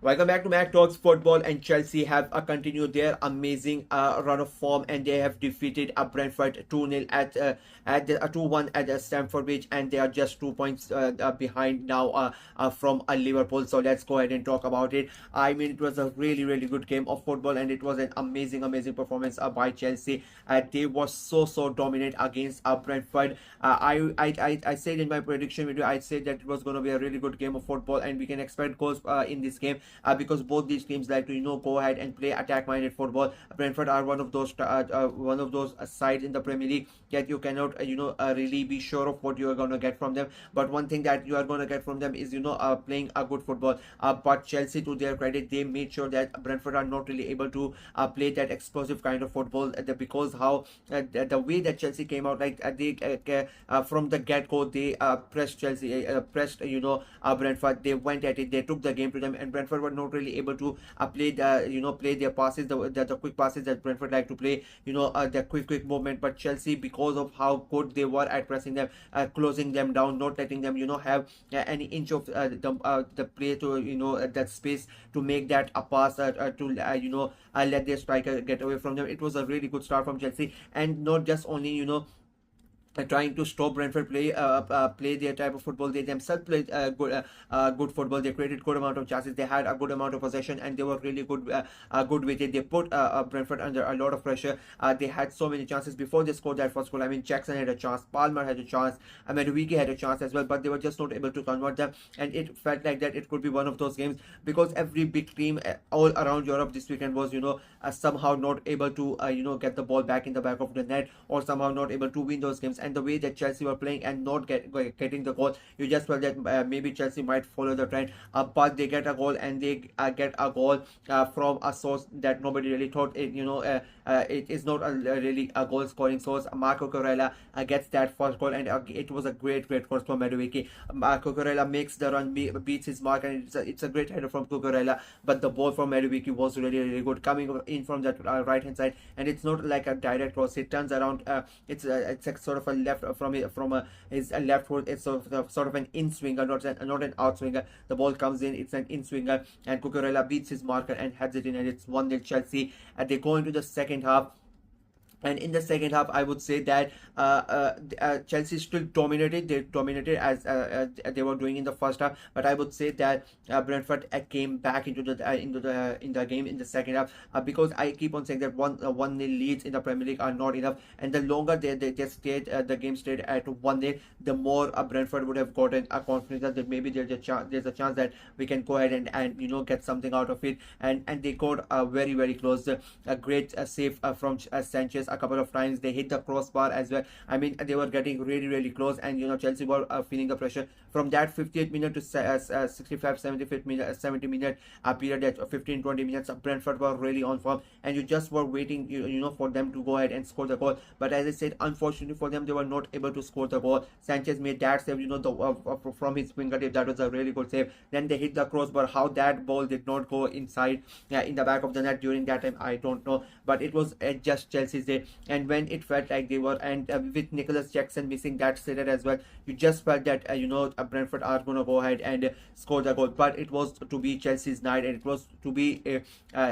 Welcome back to Mac Talks Football, and Chelsea have continued their amazing run of form, and they have defeated Brentford 2-0 at the 2-1 at Stamford Bridge, and they are just 2 points behind now from Liverpool. So let's go ahead and talk about it. I mean, it was a really good game of football, and it was an amazing performance by Chelsea. They were so dominant against Brentford. I said in my prediction video, I said that it was going to be a really good game of football, and we can expect goals in this game. Because both these teams like to go ahead and play attack-minded football. Brentford are one of those sides in the Premier League that you cannot really be sure of what you are going to get from them. But one thing that you are going to get from them is playing a good football. But Chelsea, to their credit, they made sure that Brentford are not really able to play that explosive kind of football because how the way that Chelsea came out, like they from the get-go, they pressed Chelsea, pressed Brentford. They went at it, they took the game to them, and Brentford were not really able to play their passes, the quick passes that Brentford like to play, the quick movement. But Chelsea, because of how good they were at pressing them, closing them down, not letting them have any inch of the play to that space to make that a pass to let their striker get away from them. It was a really good start from Chelsea, and not just only trying to stop Brentford play their type of football. They themselves played good football. They created good amount of chances. They had a good amount of possession, and they were really good with it. They put Brentford under a lot of pressure. They had so many chances before they scored that first goal. I mean, Jackson had a chance, Palmer had a chance, Madueke had a chance as well, but they were just not able to convert them. And it felt like that it could be one of those games, because every big team all around Europe this weekend was somehow not able to get the ball back in the back of the net, or somehow not able to win those games. And the way that Chelsea were playing and not getting the goal, you just felt that maybe Chelsea might follow the trend. But they get a goal, and they get a goal from a source that nobody really thought it. It is not really a goal scoring source. Marco Corella gets that first goal, and it was a great cross from Madueke. Marco Corella makes the run, beats his mark, and it's a great header from Cucurella. But the ball from Madueke was really good, coming in from that right hand side, and it's not like a direct cross. It turns around. It's a sort of a left from his left foot. It's sort of an in swinger, not an out swinger. The ball comes in, it's an in swinger, and Cucurella beats his marker and heads it in, and it's 1-0 Chelsea. And they go into the second half. And in the second half, I would say that Chelsea still dominated. They dominated as they were doing in the first half. But I would say that Brentford came back into the game in the second half, because I keep on saying that 1-0 leads in the Premier League are not enough. And the longer they stayed, the game stayed at 1-0, the more Brentford would have gotten a confidence that maybe there's a chance that we can go ahead and get something out of it. And they got very close. A great save from Sanchez a couple of times. They hit the crossbar as well. I mean, they were getting really close, and Chelsea were feeling the pressure from that 58th minute to 65 75th minute 70 minute period. At 15-20 minutes, Brentford were really on form, and you just were waiting for them to go ahead and score the goal. But as I said, unfortunately for them, they were not able to score the goal. Sanchez made that save, from his fingertip. That was a really good save. Then they hit the crossbar. How that ball did not go inside in the back of the net during that time, I don't know. But it was just Chelsea's day. And when it felt like they were, and with Nicholas Jackson missing that sitter as well, you just felt that Brentford are going to go ahead and score the goal. But it was to be Chelsea's night, and it was to be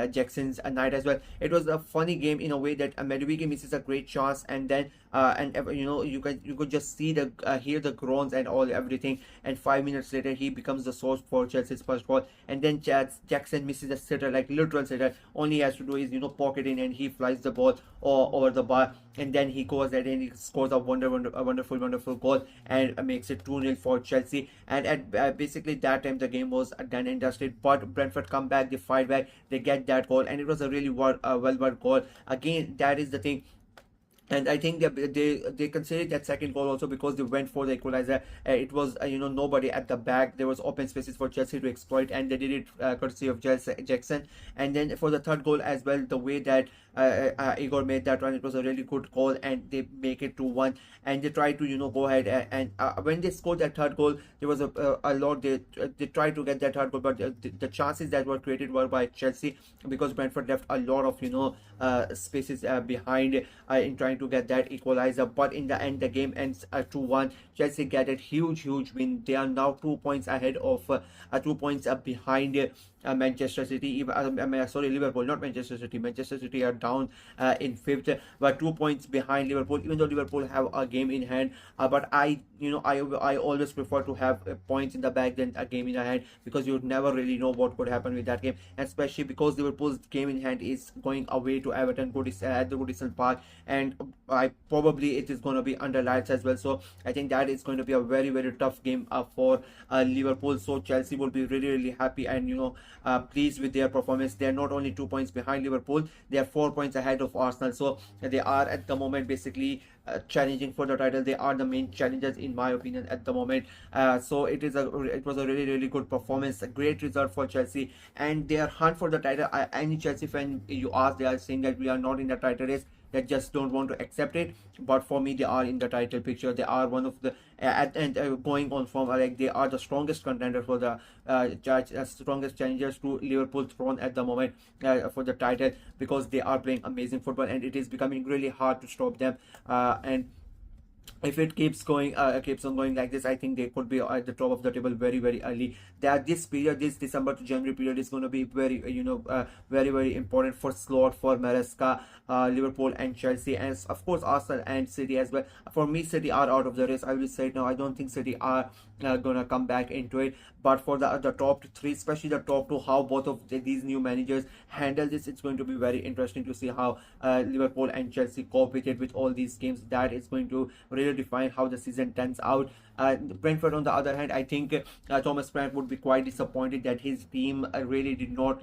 Jackson's night as well. It was a funny game in a way that Madueke misses a great chance, and then you could just see hear the groans and everything. And 5 minutes later, he becomes the source for Chelsea's first goal. And then Jackson misses a sitter, like literal sitter. All he has to do is pocket in, and he flies the ball over the bar, and then he goes ahead and he scores a wonderful goal, and makes it 2-0 for Chelsea. And at basically that time, the game was done and dusted. But Brentford come back, they fight back, they get that goal, and it was a really well worked goal. Again, that is the thing. And I think they considered that second goal also, because they went for the equalizer. It was nobody at the back. There was open spaces for Chelsea to exploit, and they did it courtesy of Jackson. And then for the third goal as well, the way that Igor made that run, it was a really good goal, and they make it 2-1. And they tried to go ahead and when they scored that third goal, there was a lot. They tried to get that third goal, but the chances that were created were by Chelsea, because Brentford left a lot of spaces behind in trying trying to get that equalizer, but in the end the game ends 2-1. Chelsea get a huge win. They are now 2 points ahead of 2 points behind Manchester City. Sorry, Liverpool, not Manchester City. Manchester City are down in fifth, but 2 points behind Liverpool. Even though Liverpool have a game in hand, but I always prefer to have points in the bag than a game in the hand, because you never really know what could happen with that game, especially because Liverpool's game in hand is going away to Everton at the Goodison Park, and I probably it is going to be under lights as well. So I think that is going to be a very tough game for Liverpool. So Chelsea will be really happy and pleased with their performance. They are not only 2 points behind Liverpool, they are 4 points ahead of Arsenal. So they are at the moment basically challenging for the title. They are the main challengers in my opinion at the moment. So it was a really good performance, a great result for Chelsea, and their hunt for the title. Any Chelsea fan you ask, they are saying that we are not in the title race, that just don't want to accept it. But for me, they are in the title picture. They are one of the going on from like they are the strongest contender for the strongest challengers to Liverpool's throne at the moment for the title, because they are playing amazing football and it is becoming really hard to stop them. And if it keeps on going like this, I think they could be at the top of the table very early. That this period, this December to January period, is going to be very very important for slot for Maresca, Liverpool and Chelsea, and of course Arsenal and City as well. For me, City are out of the race. I will say it now. I don't think City are gonna come back into it. But for the top three, especially the top two, how both of these new managers handle this, it's going to be very interesting to see how Liverpool and Chelsea cope with it with all these games. That is going to really define how the season turns out. Brentford, on the other hand, I think Thomas Frank would be quite disappointed that his team really did not,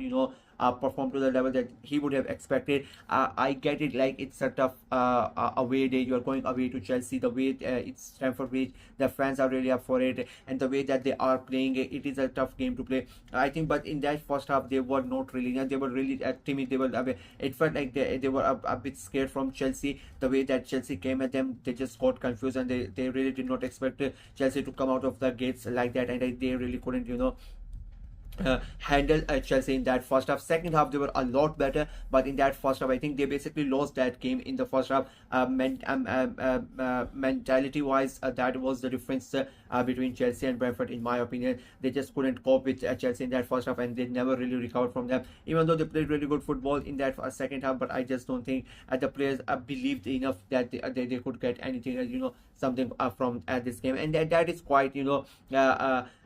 perform to the level that he would have expected. I get it, like it's a tough away day. You are going away to Chelsea. The way it's Stamford Bridge, the fans are really up for it, and the way that they are playing, it is a tough game to play. I think, but in that first half, they were not really. They were really timid. They were. It felt like they were a bit scared from Chelsea. The way that Chelsea came at them, they just got confused, and they really did not expect Chelsea to come out of the gates like that, and they really couldn't, handle Chelsea in that first half. Second half they were a lot better, but in that first half I think they basically lost that game in the first half. Mentality wise, that was the difference between Chelsea and Brentford in my opinion. They just couldn't cope with Chelsea in that first half, and they never really recovered from them, even though they played really good football in that second half. But I just don't think the players believed enough that they could get anything, something from this game, and that is quite,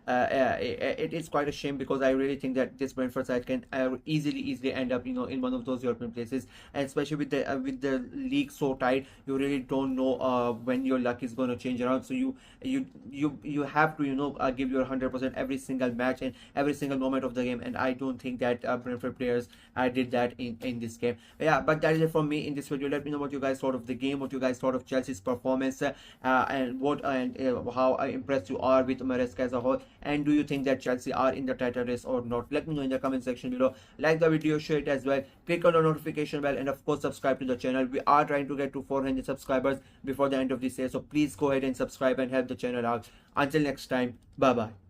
it is quite a shame, because I really think that this Brentford side can easily end up, in one of those European places, and especially with the league so tight, you really don't know when your luck is going to change around. So you have to give your 100% every single match and every single moment of the game, and I don't think that Brentford players did that in this game. Yeah, but that is it from me in this video. Let me know what you guys thought of the game, what you guys thought of Chelsea's performance, and how impressed you are with Maresca as a whole. And do you think that Chelsea are in the title race or not? Let me know in the comment section below. Like the video, share it as well, click on the notification bell, and of course subscribe to the channel. We are trying to get to 400 subscribers before the end of this year, so please go ahead and subscribe and help the channel out. Until next time, bye bye.